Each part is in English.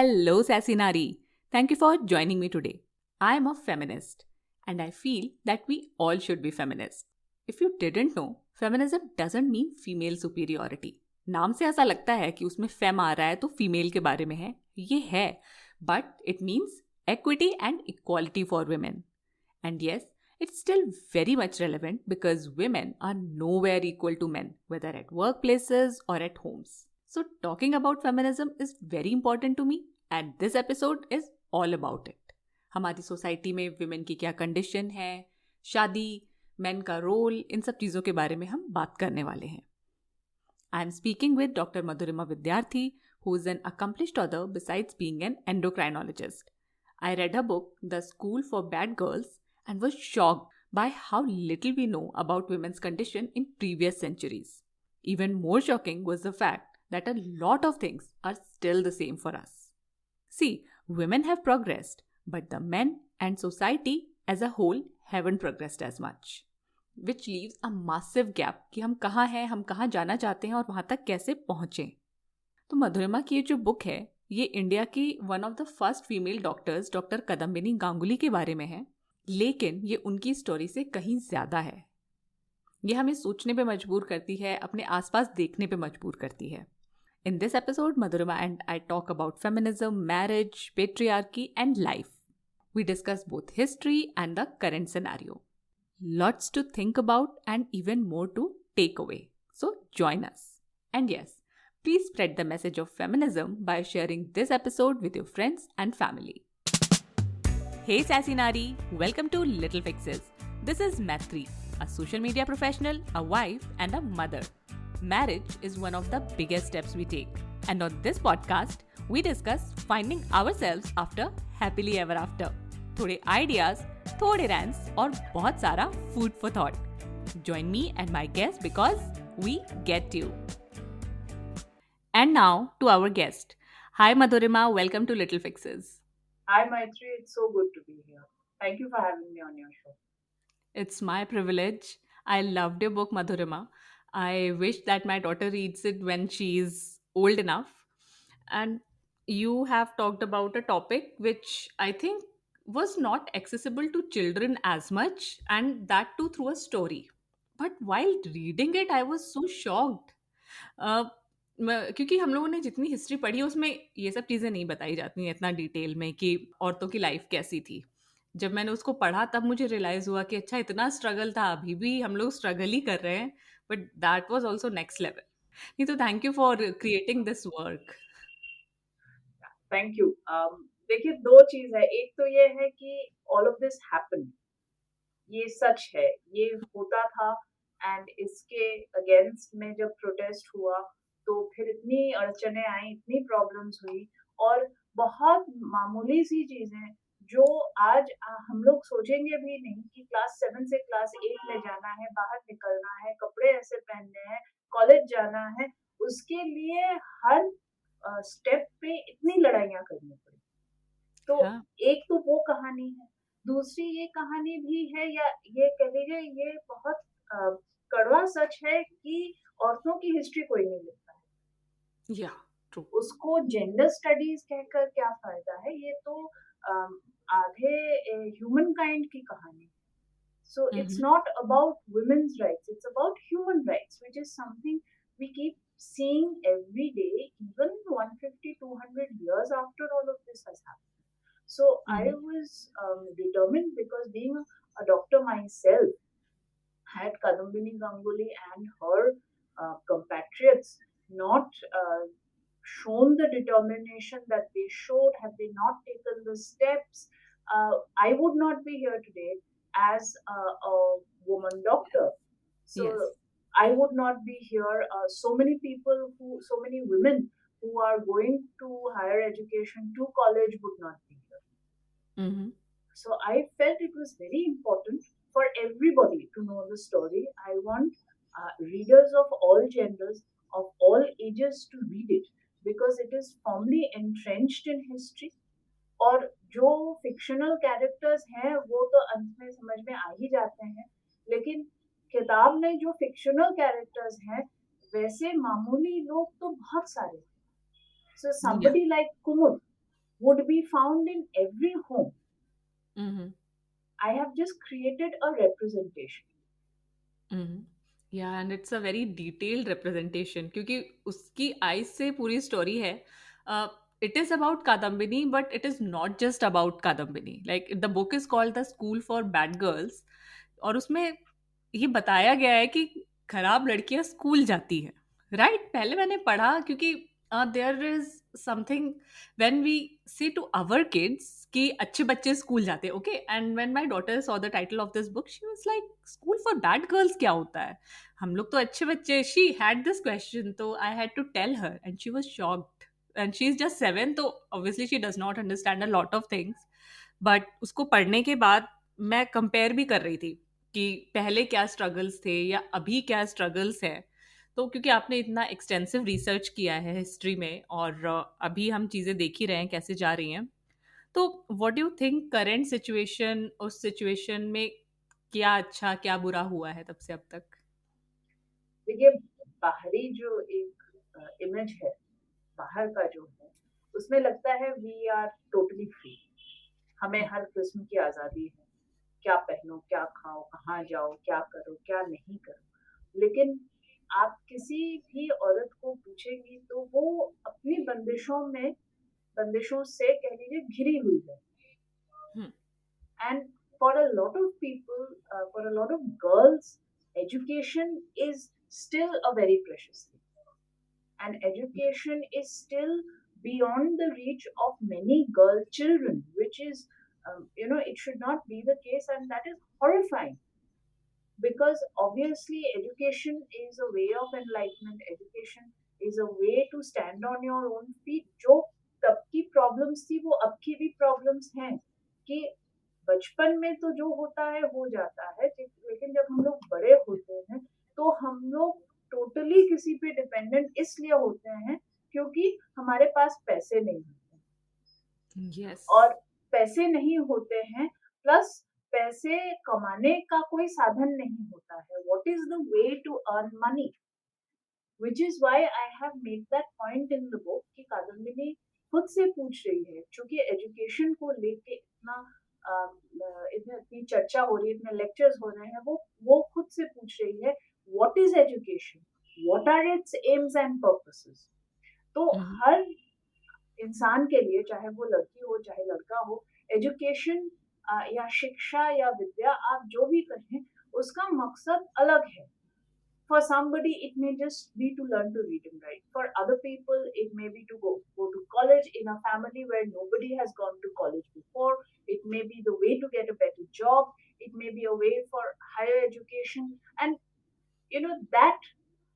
Hello, Sassy Nari. Thank you for joining me today. I am a feminist and I feel that we all should be feminists. If you didn't know, feminism doesn't mean female superiority. नाम से ऐसा लगता है कि उसमें fame आ रहा है तो फीमेल के बारे में है. ये है, but it means equity and equality for women. And yes, it's still very much relevant because women are nowhere equal to men, whether at workplaces or at homes. So, talking about feminism is very important to me, and this episode is all about it. हमारी society में women की क्या condition है, शादी, main का role, इन सब चीज़ों के बारे में हम बात करने वाले हैं. I am speaking with Dr. Madhurima Vidyarthi, who is an accomplished author besides being an endocrinologist. I read her book, The School for Bad Girls, and was shocked by how little we know about women's condition in previous centuries. Even more shocking was the fact that a lot of things are still the same for us. See, women have progressed, but the men and society as a whole haven't progressed as much. Which leaves a massive gap कि हम कहाँ हैं, हम कहाँ जाना चाहते हैं और वहाँ तक कैसे पहुँचें. तो मधुरिमा की ये जो बुक है, ये इंडिया की one of the first female doctors doctor Kadambini Ganguly के बारे में है, लेकिन ये उनकी स्टोरी से कहीं ज़्यादा है. ये हमें सोचने पे मजबूर करती है, अपने आसपास देखने पे मजबूर करती है. In this episode, Madhurima and I talk about feminism, marriage, patriarchy, and life. We discuss both history and the current scenario. Lots to think about and even more to take away. So join us. And yes, please spread the message of feminism by sharing this episode with your friends and family. Hey Sassy Nari, welcome to Little Fixes. This is Maitri, a social media professional, a wife, and a mother. Marriage is one of the biggest steps we take. And on this podcast, we discuss finding ourselves after happily ever after. थोड़े ideas, थोड़े rants और बहुत सारा food for thought. Join me and my guest because we get you. And now to our guest. Hi Madhurima, welcome to Little Fixes. Hi Maitri, it's so good to be here. Thank you for having me on your show. It's my privilege. I loved your book, Madhurima. I wish that my daughter reads it when she's old enough. And you have talked about a topic which I think was not accessible to children as much, and that too through a story. But while reading it, I was so shocked. Uh, क्योंकि हम लोगों ने जितनी history पढ़ी है उसमें ये सब चीज़ें नहीं बताई जाती हैं इतना डिटेल में कि औरतों की लाइफ कैसी थी. जब मैंने उसको पढ़ा तब मुझे रियलाइज़ हुआ कि अच्छा इतना स्ट्रगल था, अभी भी हम लोग स्ट्रगल ही कर रहे हैं, but that was also next level. नहीं तो thank you for creating this work. Thank you. देखिए, दो चीज है. एक तो ये है कि ऑल ऑफ दिस हैपन, ये सच है, ये होता था. एंड इसके अगेंस्ट में जब प्रोटेस्ट हुआ तो फिर इतनी अड़चने आई, इतनी प्रॉब्लम्स हुई, और बहुत मामूली सी चीजें जो आज हम लोग सोचेंगे भी नहीं कि क्लास 7 से क्लास 8 में जाना है, बाहर निकलना है, कपड़े ऐसे पहनने हैं, कॉलेज जाना है, उसके लिए हर स्टेप पे इतनी लड़ाइयाँ करनी पड़ी. तो हाँ. एक तो वो कहानी है. दूसरी ये कहानी भी है, या ये कह लीजिए ये बहुत कड़वा सच है कि औरतों की हिस्ट्री कोई नहीं लिखता है. या ट्रू. उसको जेंडर स्टडीज कहकर क्या फायदा है, ये तो आधे ह्यूमन काइंड की कहानी. So it's not about women's rights, it's about human rights, which is something we keep seeing every day, even 150, 200 years after all of this has happened. So I was determined, because being a doctor myself, had Kadambini Ganguly and her compatriots not shown the determination that they showed, had they not taken the steps, I would not be here today as a woman doctor. So Yes. I would not be here. So many people, so many women who are going to higher education, to college, would not be here. So I felt it was very important for everybody to know the story. I want readers of all genders, of all ages, to read it, because it is firmly entrenched in history. और जो fictional characters हैं वो तो अंत में समझ में आ ही जाते हैं, लेकिन किताब में जो फिक्शनल कैरेक्टर्स हैं वैसे मामूली लोग तो बहुत सारे. So somebody like Kumud, would be found in every home. Mm-hmm. I have just created a representation. Mm-hmm. Yeah, and it's a very detailed representation क्योंकि उसकी eyes से पूरी story है. It is about Kadambini, but it is not just about Kadambini. Like the book is called The School for Bad Girls, और उसमें ये बताया गया है कि खराब लड़कियां स्कूल जाती हैं. राइट, पहले मैंने पढ़ा क्योंकि there is something when we say to our kids कि अच्छे बच्चे स्कूल जाते हैं. Okay, and when my daughter saw the title of this book she was like school for bad girls क्या होता है, हम लोग तो अच्छे बच्चे. शी हैड दिस क्वेश्चन, तो I had to tell her and she was shocked. And she is just 7, तो obviously she does not understand a lot of things. But उसको पढ़ने के बाद मैं कंपेयर भी कर रही थी कि पहले क्या स्ट्रगल्स थे या अभी क्या स्ट्रगल्स है. तो क्योंकि आपने इतना एक्सटेंसिव रिसर्च किया है हिस्ट्री में, और अभी हम चीज़ें देख ही रहे हैं कैसे जा रही हैं, तो what do you think current situation, उस सिचुएशन में क्या अच्छा क्या बुरा हुआ है तब से अब तक? देखिए, बाहरी जो एक इमेज है, बाहर का जो है, उसमें लगता है वी आर टोटली फ्री. हमें हर किस्म की आजादी है, क्या पहनो, क्या खाओ, कहाँ जाओ, क्या करो, क्या नहीं करो. लेकिन आप किसी भी औरत को पूछेंगी तो वो अपनी बंदिशों से कह लीजिए घिरी हुई है. हम्म. And for a lot of people, for a lot of girls, education is still a very precious thing. And education is still beyond the reach of many girl children, which is, it should not be the case, and that is horrifying. Because obviously, education is a way of enlightenment, education is a way to stand on your own feet. जो तब की problems थी वो अब की भी problems हैं कि बचपन में तो जो होता है हो जाता है, लेकिन जब हम लोग बड़े होते हैं तो हम लोग टोटली किसी पे डिपेंडेंट इसलिए होते हैं क्योंकि हमारे पास पैसे नहीं होते. यस. और पैसे नहीं होते हैं, प्लस पैसे कमाने का कोई साधन नहीं होता है. What is the way to earn money? Which is why I have made that point in the book कि कादम्बिनी खुद से पूछ रही है, क्योंकि एजुकेशन को लेके इतनी चर्चा हो रही है, इतने लेक्चर्स हो रहे हैं, वो खुद से पूछ रही है what is education, what are its aims and purposes. तो हर इंसान के लिए, चाहे वो लड़की हो चाहे लड़का हो, एजुकेशन या शिक्षा या विद्या, आप जो भी कहें, उसका मकसद अलग है. For somebody, it may just be to learn to read and write. For other people, it may be to go to college in a family where nobody has gone to college before. It may be the way to get a better job. It may be a way for higher education. And that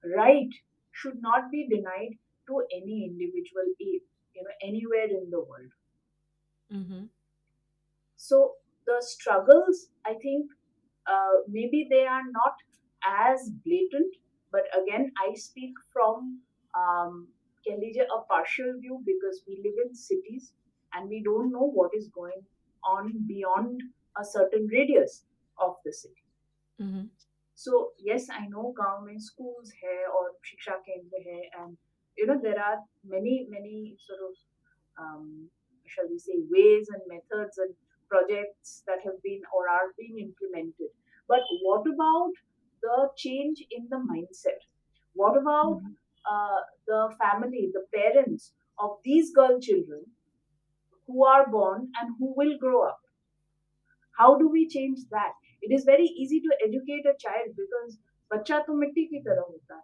right should not be denied to any individual, anywhere in the world. Mm-hmm. So the struggles, I think, maybe they are not as blatant, but again, I speak from a partial view because we live in cities and we don't know what is going on beyond a certain radius of the city. Mm-hmm. So yes, I know गांव में schools है और शिक्षा केंद्र है, and there are many sort of shall we say ways and methods and projects that have been or are being implemented. But what about the change in the mindset? What about the family, the parents of these girl children who are born and who will grow up? How do we change that? It is very easy to educate a child because बच्चा तो मिट्टी की तरह होता है,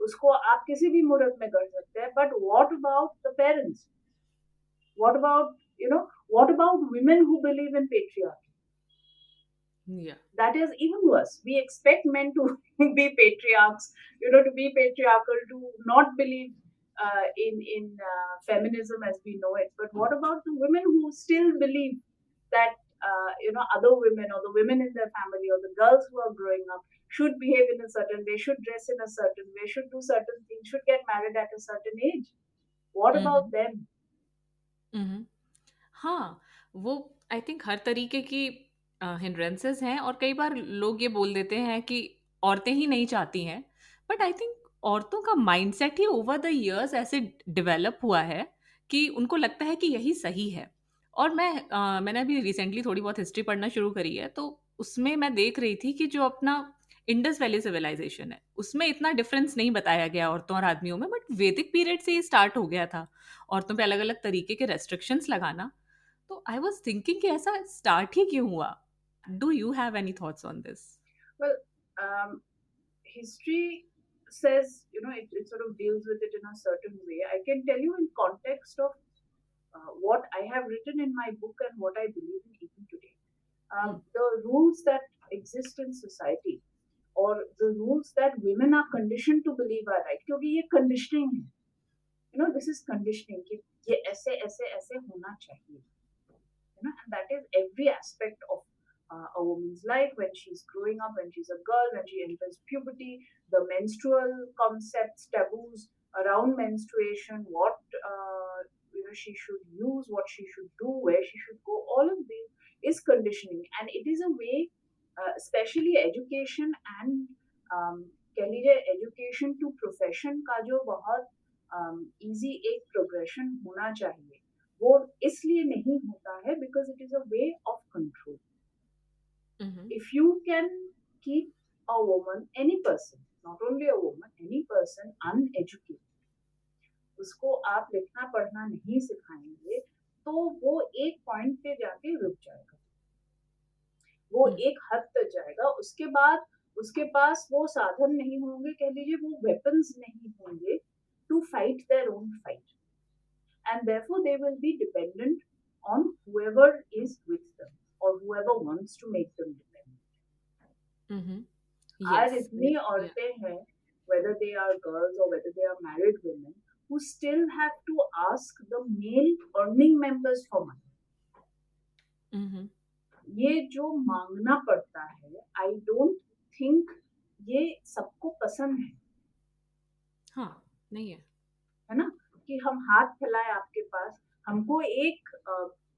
उसको आप किसी भी मुहूर्त में कर सकते हैं. But what about the parents? What about women who believe in patriarchy? Yeah. That is even worse. We expect men to be patriarchs, to be patriarchal, to not believe in feminism as we know it. But what about the women who still believe that other women or the women in their family or the girls who are growing up should behave in a certain way, should dress in a certain way, should do certain things, should get married at a certain age? What about them? हाँ, वो I think हर तरीके की hindrances हैं, और कई बार लोग ये बोल देते हैं कि औरतें ही नहीं चाहती हैं, बट आई थिंक औरतों का mindset he over the years ऐसे डेवलप हुआ है कि उनको लगता है कि यही सही है। और मैंने अभी रिसेंटली थोड़ी बहुत हिस्ट्री पढ़ना शुरू करी है, तो उसमें मैं देख रही थी कि जो अपना इंडस वैली सिविलाइजेशन है उसमें इतना डिफरेंस नहीं बताया गया औरतों और आदमियों में, बट वैदिक पीरियड से ये स्टार्ट हो गया था औरतों पे अलग अलग तरीके के रेस्ट्रिक्शंस लगाना। तो आई वाज थिंकिंग कि ऐसा स्टार्ट ही क्यों हुआ? Do you have any thoughts on this? Well, um, history says, it sort of deals with it in a certain way. I can tell you in context of what I have written in my book and what I believe in even today. The rules that exist in society or the rules that women are conditioned to believe are right, क्योंकि ये conditioning है. This is conditioning कि ये ऐसे ऐसे ऐसे होना चाहिए. And that is every aspect of a woman's life when she's growing up, when she's a girl, when she enters puberty, the menstrual concepts, taboos around menstruation, what she should use, what she should do, where she should go. All of this is conditioning, and it is a way, especially education and कह लीजिए education to profession का जो बहुत easy एक progression होना चाहिए, वो इसलिए नहीं होता है because it is a way of control. If you can keep a woman, any person, not only a woman, any person uneducated, उसको आप लिखना पढ़ना नहीं सिखाएंगे तो वो एक पॉइंट पे जाके रुक जाएगा, वो एक हद तक जाएगा. उसके बाद उसके पास वो साधन नहीं होंगे, कह लीजिए वो वेपन्स नहीं होंगे to fight their own fight, and therefore they will be dependent on whoever is with them or whoever wants to make them dependent. आज इतनी औरतें हैं, whether they are girls or whether they are married women, who still have to ask the male earning members for money. ये जो मांगना पड़ता है, I don't think ये सबको पसंद है. हाँ, नहीं है ना, कि हम हाथ फैलाए आपके पास, हमको एक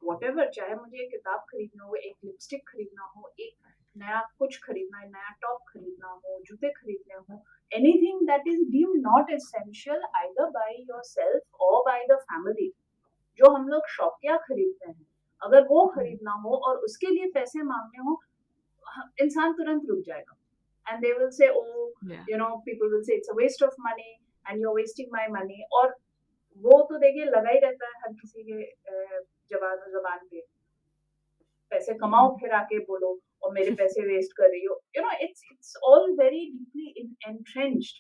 व्हाटएवर, चाहे मुझे एक किताब खरीदना हो, एक लिपस्टिक खरीदना हो, एक नया कुछ खरीदना है, नया टॉप खरीदना हो, जूते खरीदने हो, anything that is deemed not essential either by yourself और बाय द फैमिली, जो हम लोग शौकिया खरीदते हैं, अगर वो खरीदना हो और उसके लिए पैसे मांगने हो, इंसान तुरंत रुक जाएगा. And they will say, oh, people will say it's a waste of money and you're wasting my money. और वो तो देखिए लगा ही रहता है हर किसी के जबान पे, पैसे कमाओ फिर आके बोलो और मेरे पैसे वेस्ट कर रही हो. It's all very deeply entrenched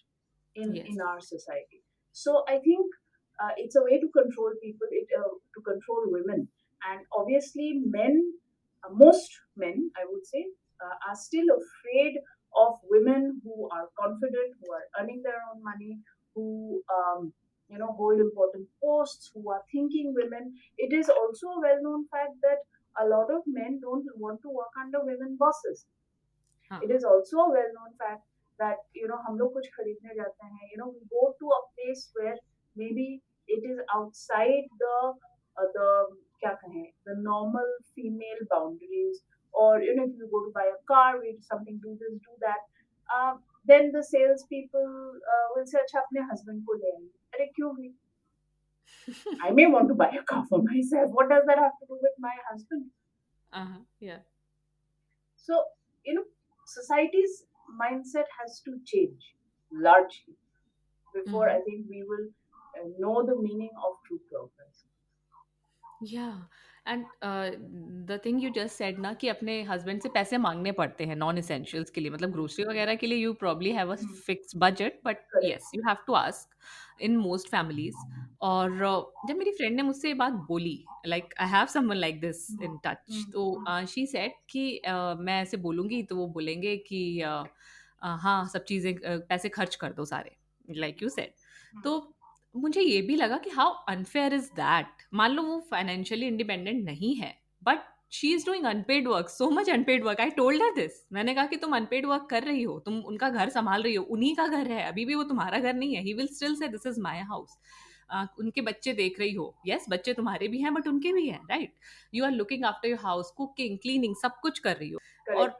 in our society. So I think it's a way to control people, to control women, and obviously men, most men, I would say, are still afraid of women who are confident, who are earning their own money, who hold important posts, who are thinking women. It is also a well-known fact that a lot of men don't want to work under women bosses. It is also a well-known fact that हम लोग कुछ खरीदने जाते हैं, we go to a place where maybe it is outside the क्या कहें, the normal female boundaries, or if you go to buy a car, we something, do this, do that, then the sales people will say अच्छा अपने husband को ले आइए. अरे क्यों भी? I may want to buy a car for myself. What does that have to do with my husband? Yeah. So society's mindset has to change largely before I think we will know the meaning of true progress. Yeah, and the thing you just said ना कि अपने husband से पैसे मांगने पड़ते हैं non essentials के लिए, मतलब ग्रोसरी वगैरह के लिए you probably have a fix budget, but yes you have to ask in most families. और जब मेरी फ्रेंड ने मुझसे ये बात बोली, like I have someone like this in touch, तो शी सेड कि मैं ऐसे बोलूँगी तो वो बोलेंगे कि हाँ सब चीज़ें पैसे खर्च कर दो सारे, लाइक यू सेड. तो मुझे ये भी लगा कि हाउ अनफेयर इज दैट. मान लो वो फाइनेंशियली इंडिपेंडेंट नहीं है, but she is doing unpaid work, so much unpaid work. I told her this, मैंने कहा कि तुम अनपेड वर्क कर रही हो, तुम उनका घर संभाल रही हो, उन्हीं का घर है, अभी भी वो तुम्हारा घर नहीं है. He will still say this is my house. उनके बच्चे देख रही हो, यस बच्चे तुम्हारे भी हैं बट उनके भी हैं, right. You are looking after your house, cooking, cleaning, सब कुछ कर रही हो. और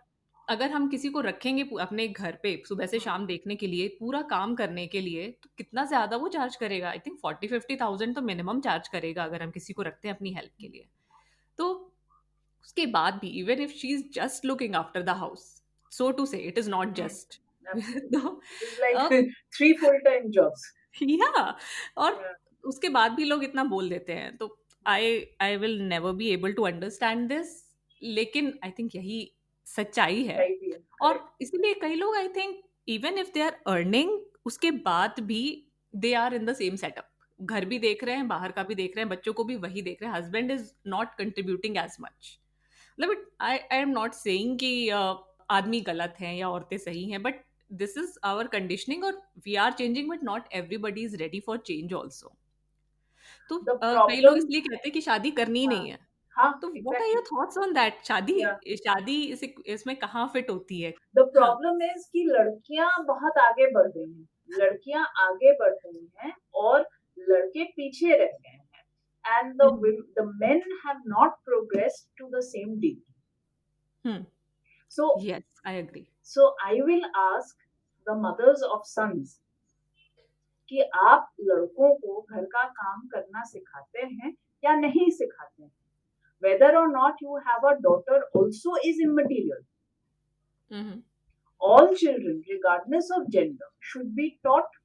अगर हम किसी को रखेंगे अपने घर पे सुबह से शाम देखने के लिए, पूरा काम करने के लिए, तो कितना ज़्यादा वो चार्ज करेगा? आई थिंक 40-50,000 तो मिनिमम चार्ज करेगा अगर हम किसी को रखते हैं अपनी हेल्प के लिए। तो उसके बाद भी even if she is just looking after the house, so to say it is not just Absolutely. तो It is like three full-time jobs. या और Yeah. उसके बाद भी लोग इतना बोल देते हैं, तो I I will never be able to understand this. लेकिन आई थिंक यही सच्चाई है। Right here. और Correct. इसलिए कई लोग I think even if they are earning, उसके बाद भी they are in the same setup, घर भी देख रहे हैं, बाहर का भी देख रहे हैं, बच्चों को भी वही देख रहे हैं, husband is not contributing as much. मतलब आई एम नॉट सेइंग कि आदमी गलत हैं या औरतें सही हैं, but this is our conditioning और we are changing, but not everybody is ready for change also. तो The कई लोग problem, इसलिए कहते हैं कि शादी करनी ही हाँ, नहीं है। हाँ, तो what are exactly. Your thoughts on that? शादी Yeah. शादी इसमें कहाँ फिट होती है? The हाँ। problem is कि लड़कियां बहुत आगे बढ़ रही हैं, लड़कियां आगे बढ़ रही हैं और लड़के पीछे रह गए हैं, and the men have not progressed to the same degree. So yes, I agree. I will ask the mothers of sons कि आप लड़कों को घर का काम करना सिखाते हैं या नहीं सिखाते हैं. Whether or not you have a daughter also is immaterial. All children, regardless of gender, should be taught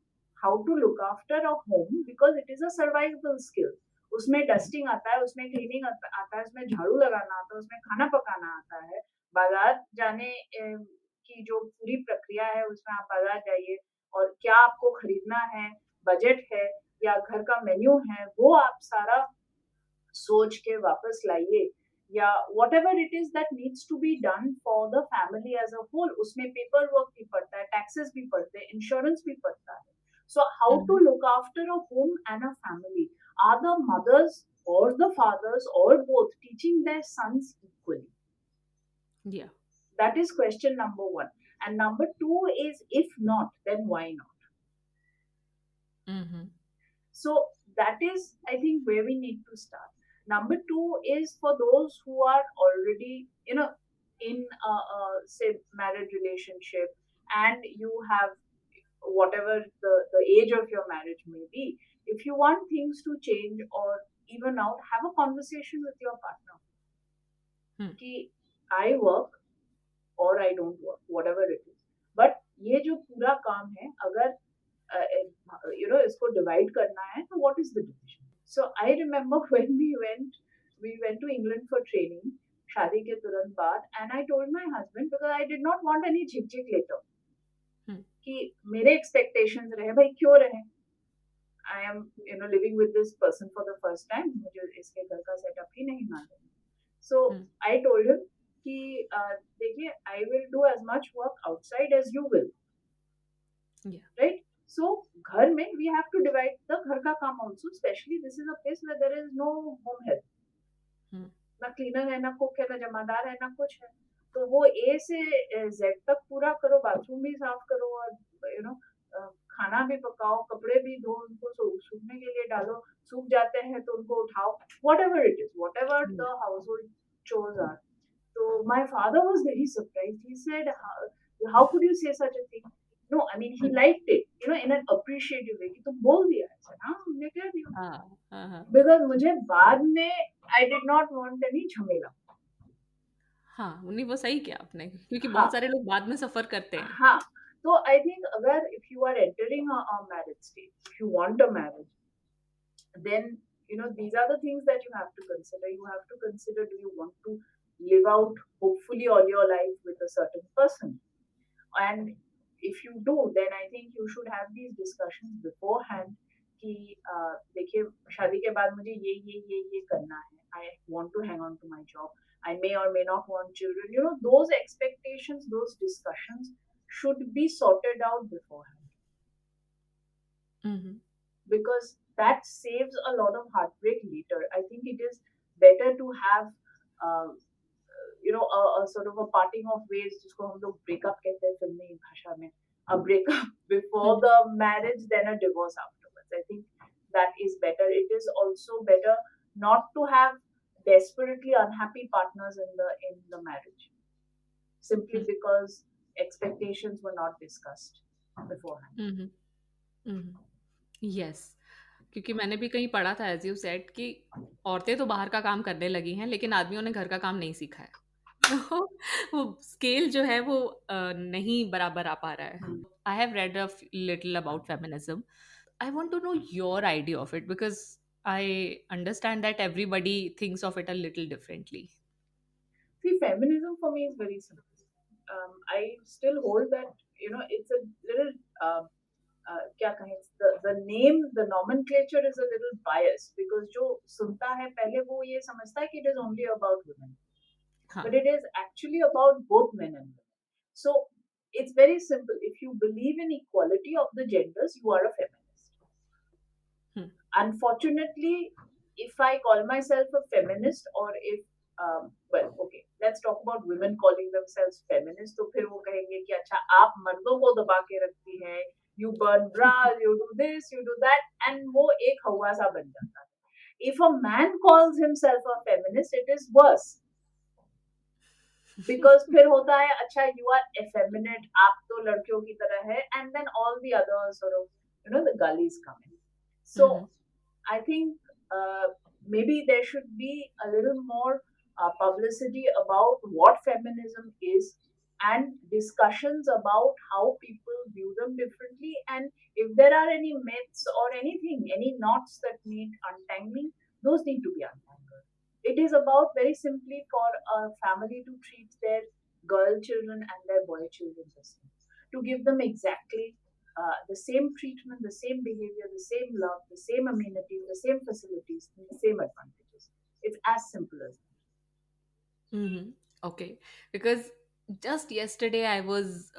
how to look after a home because it is a survival skill. उसमें डस्टिंग आता है, उसमें cleaning आता है, उसमें झाड़ू लगाना आता है, उसमें खाना पकाना आता है, बाजार जाने की जो पूरी प्रक्रिया है उसमें आप बाजार जाइए और क्या आपको खरीदना है, बजट है या घर का मेन्यू है, वो आप सारा सोच के वापस लाइए, या whatever it is that needs to be done for the family as a whole. उसमें पेपर वर्क भी पड़ता है, टैक्सेस भी पड़ते हैं, इंश्योरेंस भी पड़ता है. So how to look after a home and a family? Are the mothers or the fathers or both teaching their sons equally? Yeah. That is question number one. And number two is, if not, then why not? So that is, I think, where we need to start. Number two is for those who are already, in say marriage relationship, and you have whatever the age of your marriage may be. If you want things to change or even out, have a conversation with your partner. कि I work or I don't work, whatever it is. But ये जो पूरा काम है, अगर इसको divide करना है, तो what is the division? So I remember when we went to England for training, शादी के तुरंत बाद, and I told my husband because I did not want any झिक later. कि मेरे expectations रहे, भाई क्यों रहे? I am living with this person for the first time, मुझे इसके घर का setup ही नहीं मालूम. So I told him कि देखिए, I will do as much work outside as you will. Yeah. Right? So घर में we have to divide the घर का काम also, especially this is a place where there is no home help. ना cleaner है, ना cook है, ना जमादार है, ना कुछ है. तो वो A से Z तक पूरा करो, बाथरूम भी साफ करो और खाना भी पकाओ, कपड़े भी धो, उनको सूखने के लिए डालो, सूख जाते हैं तो उनको उठाओ, whatever it is, whatever the household chores are. So my father was very surprised. He said, how could you say such a thing? No, I mean, he liked it, in an appreciative way. कि तुम बोल दिया ऐसा, हाँ, हमने कह दिया. Because मुझे बाद में I did not want any झमेला. हाँ, नहीं, वो सही किया आपने, क्योंकि बहुत सारे लोग बाद में सफर करते हैं. हाँ, तो I think अगर if you are entering a marriage stage, if you want a marriage, then these are the things that you have to consider. You have to consider, do you want to live out hopefully all your life with a certain person? And if you do, then I think you should have these discussions beforehand कि देखिए, शादी के बाद मुझे ये करना है. I want to hang on to my job. I may or may not want children. Those expectations, those discussions should be sorted out beforehand. Because that saves a lot of heartbreak later. I think it is better to have a sort of a parting of ways, जिसको हम लोग breakup कहते हैं फिल्मी भाषा में, a breakup before the marriage, then a divorce afterwards. I think that is better. It is also better not to have desperately unhappy partners in the marriage. simply because expectations were not discussed beforehand. Yes, क्योंकि मैंने भी कहीं पढ़ा था as you said कि औरतें तो बाहर का काम करने लगी हैं लेकिन आदमियों ने घर का काम नहीं सीखा है। तो वो स्केल जो है वो नहीं बराबर आ पा रहा है। I have read a little about feminism. I want to know your idea of it because I understand that everybody thinks of it a little differently. See, feminism for me is very simple. I still hold that, it's a little, क्या कहें, the name, the nomenclature is a little biased because जो सुनता है पहले वो ये समझता है कि it is only about women. हाँ. But it is actually about both men and women. So it's very simple. If you believe in equality of the genders, you are a feminist. Unfortunately, if I call myself a feminist, or if well, okay, let's talk about women calling themselves feminist. तो फिर वो कहेंगे कि अच्छा आप मर्दों को दबा के रखती हैं, you burn bras, you do this, you do that, and वो एक हवा सा बन जाता है. If a man calls himself a feminist, it is worse. Because फिर होता है अच्छा you are effeminate, आप तो लड़कियों की तरह है, and then all the other sort of the gullies come in. So I think maybe there should be a little more publicity about what feminism is, and discussions about how people view them differently, and if there are any myths or anything, any knots that need untangling, those need to be untangled. It is about very simply for a family to treat their girl children and their boy children the same, to give them exactly the same treatment, the same behavior, the same love, the same amenities, the same facilities, and the same advantages. It's as simple as that. Okay, because just yesterday I was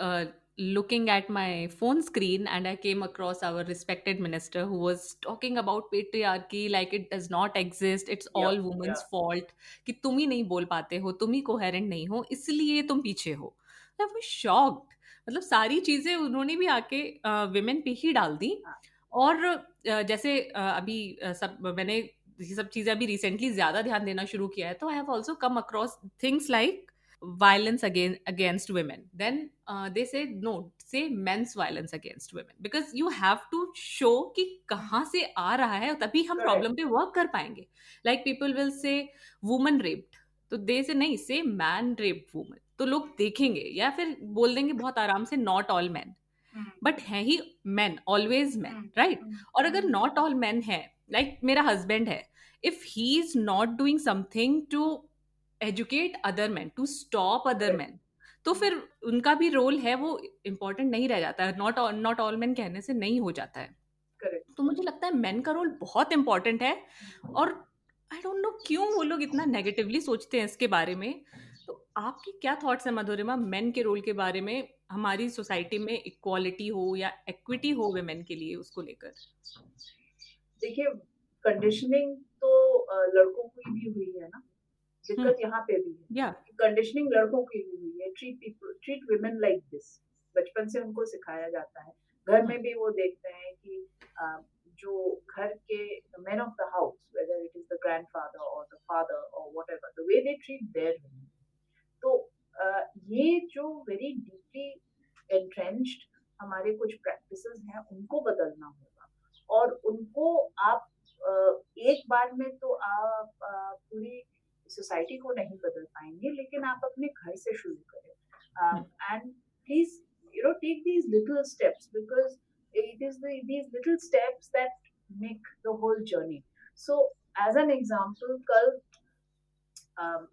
looking at my phone screen and I came across our respected minister who was talking about patriarchy like it does not exist, it's all women's fault, कि तुम ही नहीं बोल पाते हो, तुम ही coherent नहीं हो, इसलिए तुम पीछे हो. I was shocked. मतलब सारी चीजें उन्होंने भी आके विमेन पे ही डाल दी. और जैसे अभी सब मैंने ये सब चीजें अभी रिसेंटली ज्यादा ध्यान देना शुरू किया है, तो I have also come across things like violence against women. Then they say no, say men's violence against women, because you have to show कि कहाँ से आ रहा है, तभी हम प्रॉब्लम पे वर्क कर पाएंगे. Like people will say woman raped, तो दे से नहीं, से मैन रेप्ड वुमन, तो लोग देखेंगे, या फिर बोल देंगे बहुत आराम से नॉट ऑल मैन, बट है he man, always man, right? और अगर नॉट ऑल मैन है, लाइक मेरा हस्बैंड है, if he is not doing something to educate other man, to stop other man, तो फिर उनका भी रोल है वो इम्पोर्टेंट नहीं रह जाता है. नॉट ऑल मैन कहने से नहीं हो जाता है. तो मुझे लगता है मैन का रोल बहुत इंपॉर्टेंट है, और आई डोंट नो क्यों वो लोग इतना नेगेटिवली सोचते हैं इसके बारे में. तो आपकी क्या थॉट्स है मधुरिमा मेन के रोल के बारे में, हमारी सोसाइटी में इक्वालिटी हो या एक्विटी हो वुमेन के लिए, उसको लेकर? देखिए, कंडीशनिंग तो लड़कों की भी हुई है ना, दिक्कत यहाँ पे भी है. कंडीशनिंग लड़कों की भी हुई है. ट्रीट वुमेन लाइक दिस, बचपन से उनको सिखाया जाता है. घर में भी वो देखते हैं कि जो घर के men of the house, whether it is the grandfather or the father or whatever, the way they treat their women. तो ये जो very deeply entrenched हमारे कुछ practices हैं, उनको बदलना होगा, और उनको आप एक बार में तो आप पूरी सोसाइटी को नहीं बदल पाएंगे, लेकिन आप अपने घर से शुरू करें. And please, take these little steps, because it is these little steps that make the whole journey. So as an example, kal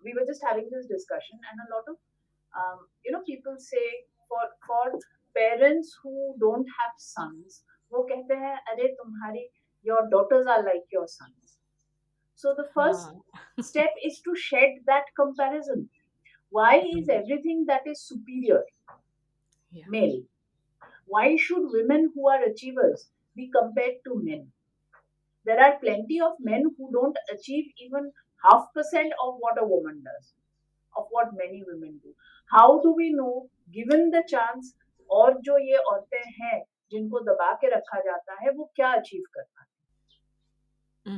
we were just having this discussion, and a lot of people say, for parents who don't have sons, वो कहते हैं अरे तुम्हारी your daughters are like your sons. So the first step is to shed that comparison. Why is everything that is superior male? Why should women who are achievers be compared to men? There are plenty of men who don't achieve even 0.5% of what a woman does, of what many women do. How do we know, given the chance, और जो ये औरतें हैं जिनको दबा के रखा जाता है, वो क्या अचीव कर पाते?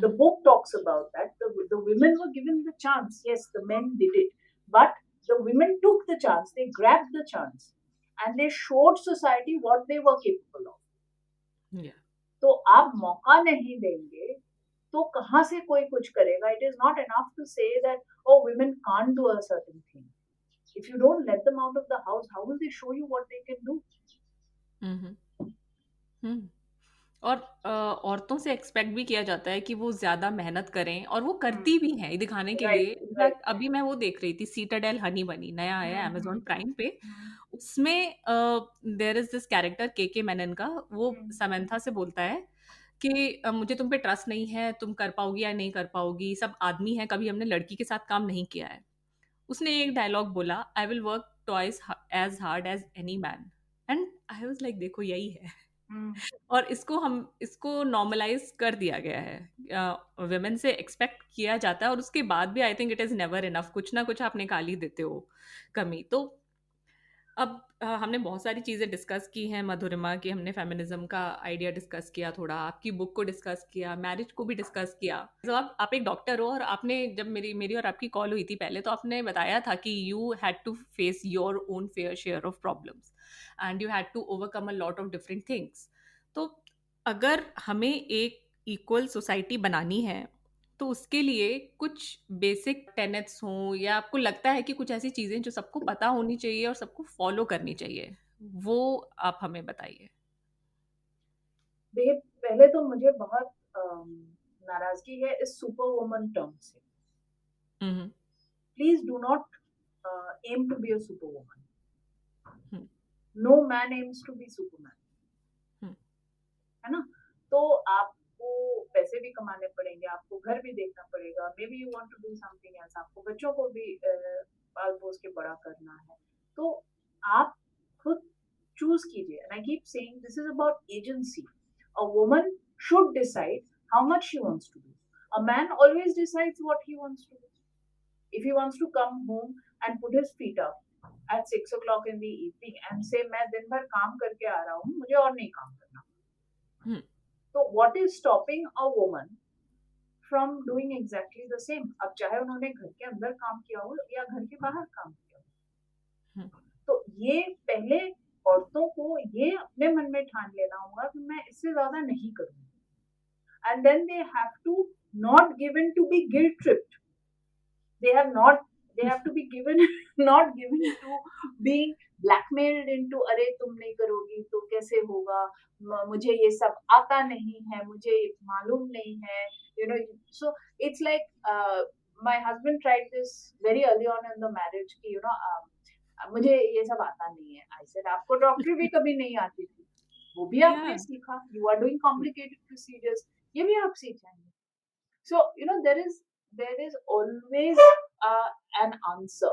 The book talks about that. The women were given the chance. Yes, the men did it, but The women took the chance, they grabbed the chance, and they showed society what they were capable of. Yeah. तो आप मौका नहीं देंगे तो कहाँ से कोई कुछ करेगा? It is not enough to say that, oh, women can't do a certain thing. If you don't let them out of the house, how will they show you what they can do? हम्म। हम्म। और औरतों से expect भी किया जाता है कि वो ज़्यादा मेहनत करें, और वो Hmm. करती भी हैं ये दिखाने के Right, लिए। right. इनफैक्ट अभी मैं वो देख रही थी, सीटाडेल हनी बनी, नया आया है Hmm. अमेजोन प्राइम पे। Hmm. उसमें देयर इज दिस कैरेक्टर के मैनन का, वो Hmm. समंथा से बोलता है कि मुझे तुम पे ट्रस्ट नहीं है, तुम कर पाओगी या नहीं कर पाओगी, सब आदमी है, कभी हमने लड़की के साथ काम नहीं किया है। उसने एक डायलॉग बोला, I will work twice as hard as any man. And I was like, देखो यही है। Hmm. और इसको नॉर्मलाइज कर दिया गया है, वुमेन से एक्सपेक्ट किया जाता है, और उसके बाद भी I think it is never enough, कुछ ना कुछ आप निकाल ही देते हो कमी। तो अब हमने बहुत सारी चीज़ें डिस्कस की हैं मधुरिमा की, हमने फेमिनिज्म का आइडिया डिस्कस किया, थोड़ा आपकी बुक को डिस्कस किया, मैरिज को भी डिस्कस किया। तो आप एक डॉक्टर हो, और आपने जब मेरी मेरी और आपकी कॉल हुई थी पहले, तो आपने बताया था कि you had to face your own fair share of problems and you had to overcome a lot of different things. तो अगर हमें एक इक्वल सोसाइटी बनानी है, तो उसके लिए कुछ बेसिक टेनेट्स हों, या आपको लगता है कि कुछ ऐसी चीज़ें जो सबको पता होनी चाहिए और सबको फॉलो करनी चाहिए, वो आप हमें बताइए। देखिए, पहले तो मुझे बहुत नाराजगी है इस सुपर वुमन टर्म से। Hmm. Please do not aim to be a super woman. Hmm. No man aims to be superman. Hmm. है ना? तो आपको पैसे भी कमाने पड़ेंगे, आपको घर भी देखना पड़ेगा, maybe you want to do something else, आपको बच्चों को भी पाल पोस के बड़ा करना है। तो आप खुद चूज कीजिए. And I keep saying this is about agency. A woman should decide how much she wants to do. A man always decides what he wants to do. If he wants to come home and put his feet up at 6 o'clock in the evening and say, मैं दिन भर काम करके आ रहा हूँ, मुझे और नहीं काम करना. हम्म। So what is stopping a woman from doing exactly the same? अब चाहे उन्होंने घर के अंदर काम किया हो या घर के बाहर काम किया हो. हम्म। तो ये पहले औरतों को ये अपने मन में ठान लेना होगा कि मैं इससे ज्यादा नहीं करूंगी. And then they have to not given to be guilt tripped. They have to be given not given to being blackmailed into, अरे तुम नहीं करोगी तो कैसे होगा, मुझे ये सब आता नहीं है, मुझे मालूम नहीं है, you know. So it's like my husband tried this very early on in the marriage कि मुझे ये सब आता नहीं है. I said, आपको डॉक्टरी भी कभी नहीं आती थी, वो भी आपने Yeah. सीखा. You are doing complicated procedures, ये भी आप सीख जाएंगे. So there is always an answer.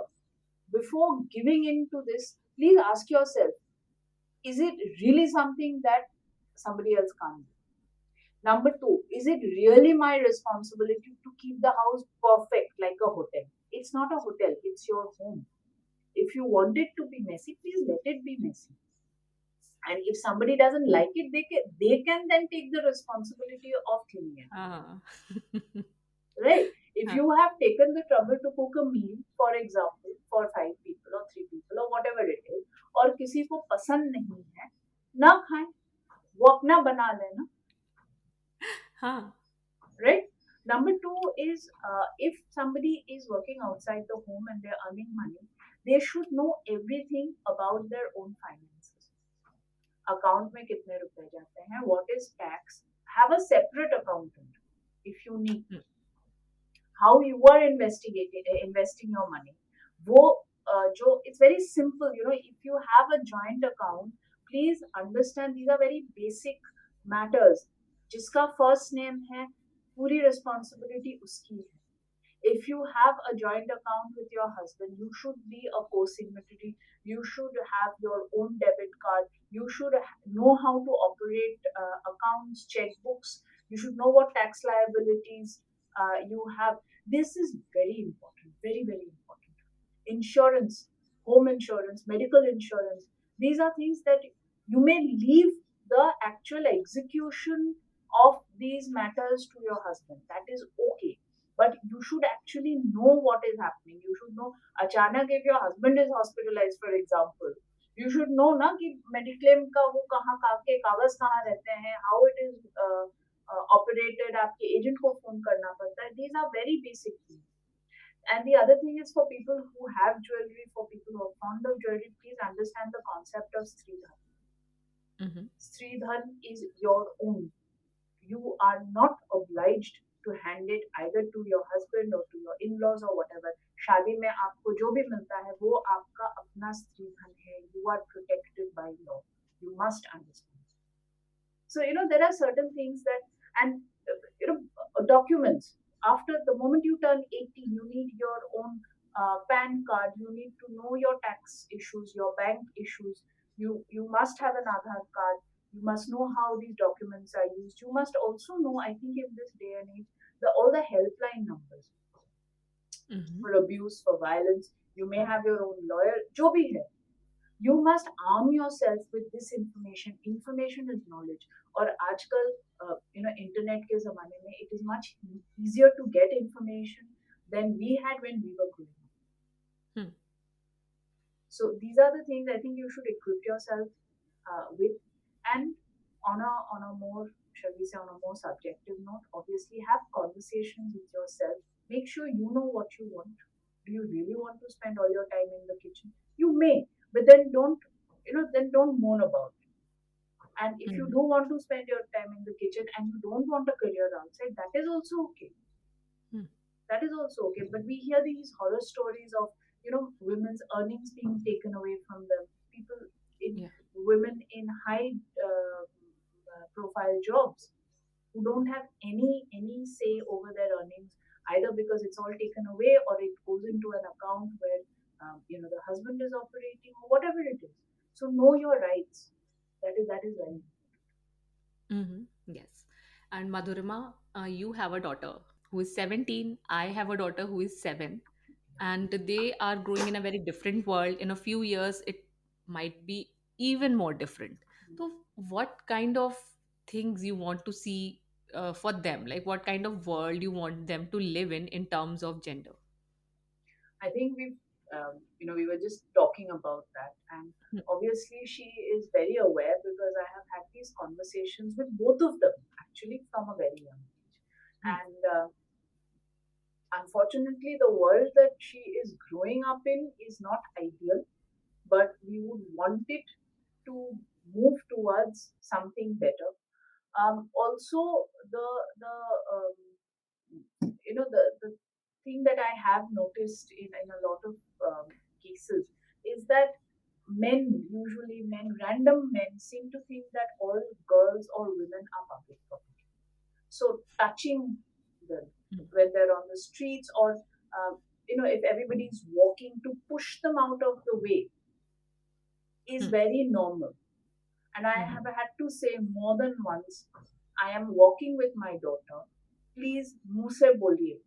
Before giving in to this, please ask yourself, is it really something that somebody else can't do? Number two, is it really my responsibility to keep the house perfect like a hotel? It's not a hotel, it's your home. If you want it to be messy, please let it be messy. And if somebody doesn't like it, they can then take the responsibility of cleaning it. हाँ. Right? If हाँ. you have taken the trouble to cook a meal, for example, for 5 people or 3 people or whatever it is, और किसी को पसंद नहीं है, ना खाएं, वो अपना बना लेना. हाँ. Right? Number two is, if somebody is working outside the home and they're earning money, they should know everything about their own finances. Account में कितने रुपए जाते हैं, what is tax, have a separate accountant if you need. Hmm. How you are investing your money. वो जो it's very simple, if you have a joint account, please understand these are very basic matters. जिसका first name है, पूरी responsibility उसकी है. If you have a joint account with your husband, you should be a co-signatory. You should have your own debit card. You should know how to operate accounts, checkbooks. You should know what tax liabilities you have. This is very important, very, very important. Insurance, home insurance, medical insurance. These are things that you may leave the actual execution of these matters to your husband. That is okay. but you should actually know what is happening. You should know, अचानक if your husband is hospitalized, for example, you should know ना कि mediclaim का वो कहाँ के कागज कहाँ रहते हैं, how it is operated, आपके agent को phone करना पड़ता है. These are very basic things. And the other thing is, for people who have jewelry, for people who are fond of jewelry, please understand the concept of Sridhar. Sridhan is your own. You are not obliged to hand it either to your husband or to your in-laws or whatever. शादी में आपको जो भी मिलता है वो आपका अपना स्त्रीधन है. You are protected by law. You must understand. So there are certain things that, and documents. After the moment you turn 18, you need your own PAN card. You need to know your tax issues, your bank issues. You must have an Aadhaar card. You must know how these documents are used. You must also know, I think in this day and age, all the helpline numbers for abuse, for violence. You may have your own lawyer. जो भी है, you must arm yourself with this information. Information is knowledge. और आजकल internet के ज़माने में it is much easier to get information than we had when we were growing up. So these are the things I think you should equip yourself with. And on a more, shall we say, on a more subjective note, obviously have conversations with yourself. Make sure you know what you want. Do you really want to spend all your time in the kitchen? You may, but then don't moan about it. And if you do want to spend your time in the kitchen and you don't want a career outside, that is also okay. That is also okay. But we hear these horror stories of women's earnings being taken away from them. Women in high profile jobs who don't have any say over their earnings, either because it's all taken away or it goes into an account where the husband is operating or whatever it is. So know your rights. That is very important. Yes. And Madhurima, you have a daughter who is 17. I have a daughter who is 7. And they are growing in a very different world. In a few years, it might be even more different. So, what kind of things you want to see for them? Like, what kind of world you want them to live in terms of gender? I think we were just talking about that, and obviously she is very aware because I have had these conversations with both of them actually from a very young age. And unfortunately, the world that she is growing up in is not ideal, but we would want it to move towards something better. Also, the thing that I have noticed in a lot of cases is that random men seem to think that all girls or women are public property. So touching them when they're on the streets, or if everybody's walking, to push them out of the way is very normal. And I have had to say more than once, I am walking with my daughter. Please, मुंह से बोलिए.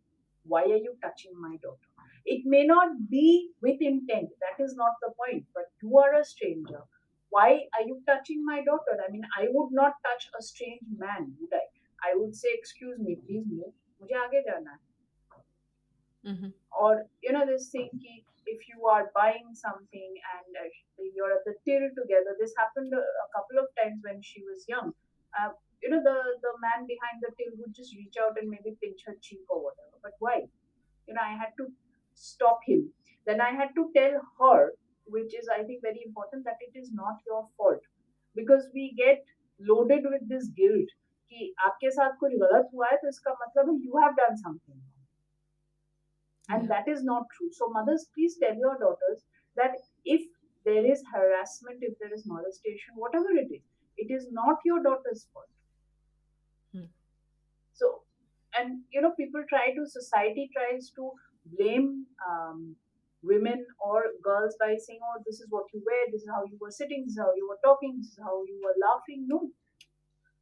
Why are you touching my daughter? It may not be with intent. That is not the point. But you are a stranger. Why are you touching my daughter? I mean, I would not touch a strange man, would I? I would say, excuse me, please move. मुझे आगे जाना है. Or this thing ki if you are buying something and you're at the till together. This happened a couple of times when she was young. The man behind the till would just reach out and maybe pinch her cheek or whatever. But why? I had to stop him. Then I had to tell her, which is I think very important, that it is not your fault, because we get loaded with this guilt कि आपके साथ कुछ गलत हुआ है तो इसका मतलब है you have done something. And that is not true. So mothers, please tell your daughters that if there is harassment, if there is molestation, whatever it is not your daughter's fault. So, and society tries to blame women or girls by saying, oh, this is what you wear, this is how you were sitting, this is how you were talking, this is how you were laughing. No.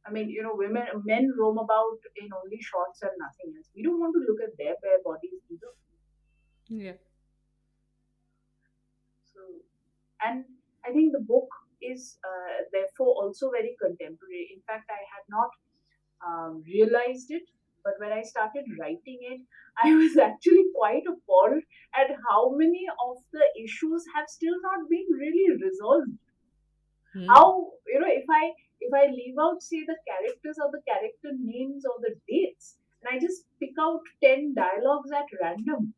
I mean, men roam about in only shorts and nothing else. We don't want to look at their bare bodies either. Yeah. So, and I think the book is therefore also very contemporary. In fact, I had not realized it But when I started writing it, I was actually quite appalled at how many of the issues have still not been really resolved. Hmm. How, if I leave out, say, the characters or the character names or the dates, and I just pick out 10 dialogues at random,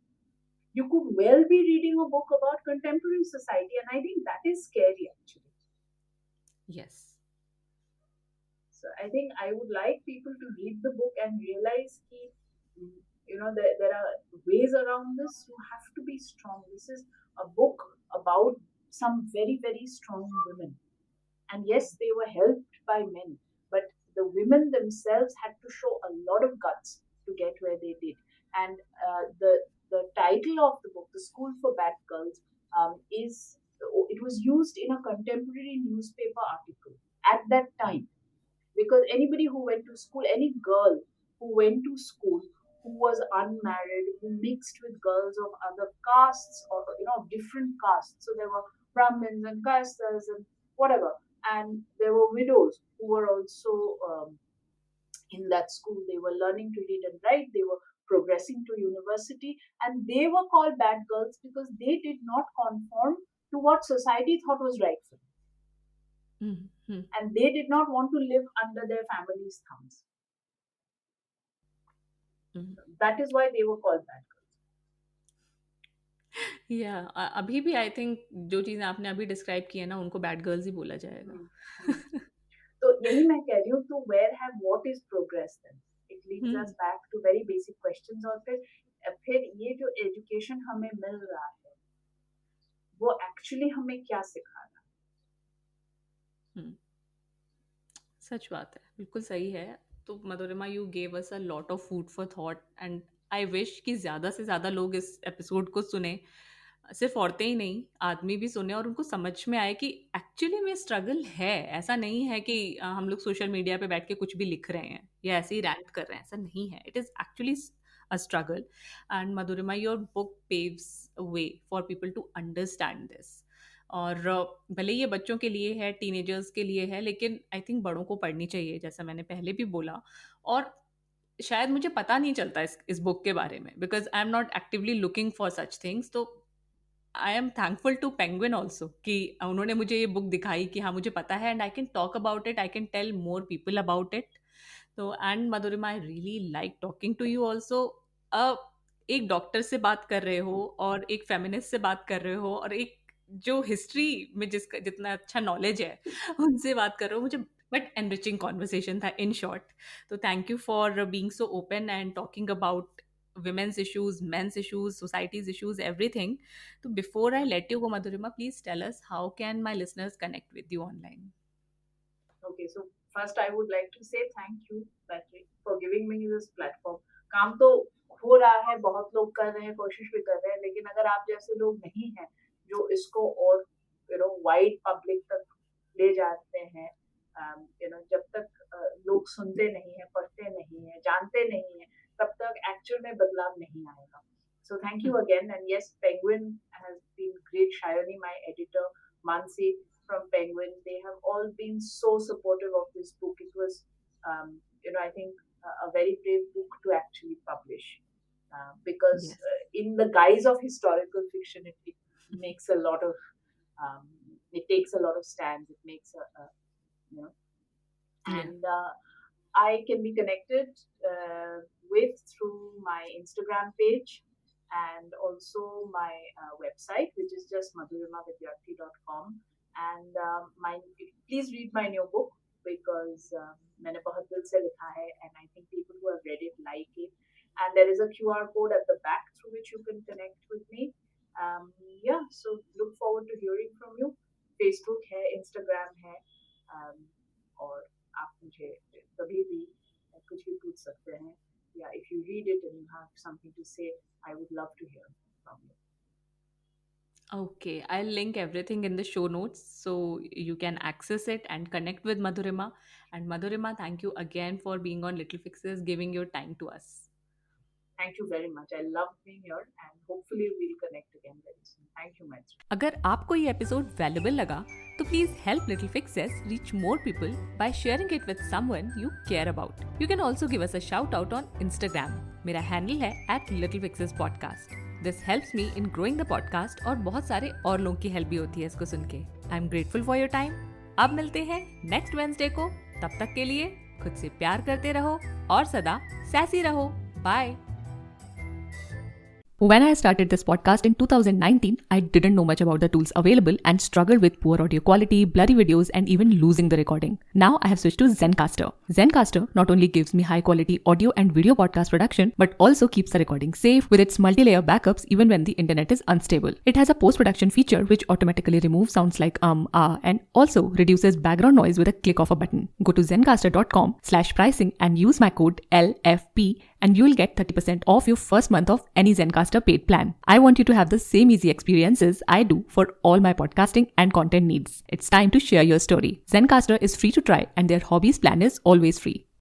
you could well be reading a book about contemporary society, and I think that is scary actually. Yes. So I think I would like people to read the book and realize that, there are ways around this. You have to be strong. This is a book about some very, very strong women. And yes, they were helped by men, but the women themselves had to show a lot of guts to get where they did. And the title of the book, The School for Bad Girls, is it was used in a contemporary newspaper article at that time, because anybody who went to school, any girl who went to school, who was unmarried, who mixed with girls of other castes, or different castes, so there were Brahmins and Kastas and whatever, and there were widows who were also in that school. They were learning to read and write, they were progressing to university, and they were called bad girls because they did not conform to what society thought was right for them, Hmm. and they did not want to live under their family's thumbs. Hmm. That is why they were called bad या अभी भी I think जो चीज़ें आपने अभी describe की है ना उनको बैड गर्ल्स ही बोला जाएगा. girls. Hmm. तो यही मैं कह रही हूँ, तो where have what is progress then? It leads hmm. Us back to very basic questions, और फिर ये जो एजुकेशन हमें मिल रहा है, वो एक्चुअली हमें क्या सिखा रहा हम्म. सच बात है, बिल्कुल सही है. तो Madhurima, you gave us a lot of food for thought and I wish कि ज़्यादा से ज़्यादा लोग इस एपिसोड को सुने. सिर्फ औरतें ही नहीं, आदमी भी सुने और उनको समझ में आए कि एक्चुअली में स्ट्रगल है. ऐसा नहीं है कि हम लोग सोशल मीडिया पे बैठ के कुछ भी लिख रहे हैं या ऐसे ही रैंट कर रहे हैं. ऐसा नहीं है. It is actually a struggle. And Madhurima, your book paves way for people to understand this. और भले ये बच्चों के लिए है, टीनेजर्स के लिए है, लेकिन आई थिंक बड़ों को पढ़नी चाहिए, जैसा मैंने पहले भी बोला. और शायद मुझे पता नहीं चलता इस बुक के बारे में, because I am not actively looking for such things. तो I am thankful to Penguin also कि उन्होंने मुझे ये बुक दिखाई कि हाँ मुझे पता है, and I can talk about it, I can tell more people about it. तो and Madhurima, I really like talking to you also. एक डॉक्टर से बात कर रहे हो और एक फेमिनिस्ट से बात कर रहे हो और एक जो हिस्ट्री में जिसका जितना अच्छा नॉलेज है उनसे बात कर रहे हो. मुझे बट एनरिचिंग कॉन्वर्सेशन था इन शॉर्ट. तो thank you for being so open and talking about women's issues, men's issues, society's issues, everything. So before I let you go, Madhurima, please tell us how can my listeners connect with you online? है? Okay, so first I would like to say thank you Patrick for giving me this platform. काम तो हो रहा है, बहुत लोग कर रहे हैं, कोशिश भी कर रहे हैं, लेकिन अगर आप जैसे लोग नहीं हैं जो इसको और वाइड पब्लिक तक ले जाते हैं, जब तक लोग सुनते नहीं है, पढ़ते नहीं है, जानते नहीं है, तब तक एक्चुअल में बदलाव नहीं आएगा. So thank you again. And yes, Penguin has been great. Shayani, my editor, Mansi from Penguin, they have all been so supportive of this book. It was, I think, a very brave book to actually publish, because Yes. in the guise of historical fiction, it makes a lot of, it takes a lot of stands. It makes you know, Yeah. and I can be connected with through my Instagram page and also my website, which is just madhurimavidyarthi.com. And please read my new book, because मैंने बहुत दिल से लिखा है, and I think people who have read it like it. And there is a QR code at the back through which you can connect with me. Yeah, so look forward to hearing from you. Facebook है, Instagram है, और आप मुझे कभी भी कुछ भी पूछ सकते हैं, या if you read it and you have something to say, I would love to hear from you. Okay, I'll link everything in the show notes so you can access it and connect with Madhurima. And Madhurima, thank you again for being on Little Fixes, giving your time to us. Thank you very much. I love being here and hopefully we'll connect again very soon. Thank you, Maitri. अगर आपको ये episode valuable लगा तो please help little fixes reach more people by sharing it with someone you care about. You can also give us a shout out on Instagram. मेरा handle है @littlepodcast. This helps me in growing the podcast और बहुत सारे और लोगों की help भी होती है इसको सुन के. I am grateful for your time. अब मिलते हैं नेक्स्ट वेडनेसडे को. तब तक के लिए खुद से प्यार करते रहो और सदा सैसी रहो. Bye. When I started this podcast in 2019, I didn't know much about the tools available and struggled with poor audio quality, blurry videos, and even losing the recording. Now I have switched to Zencastr. Zencastr not only gives me high quality audio and video podcast production, but also keeps the recording safe with its multi-layer backups even when the internet is unstable. It has a post-production feature which automatically removes sounds like and also reduces background noise with a click of a button. Go to zencastr.com/pricing and use my code LFP and you'll get 30% off your first month of any Zencastr paid plan. I want you to have the same easy experiences I do for all my podcasting and content needs. It's time to share your story. Zencastr is free to try and their hobbies plan is always free.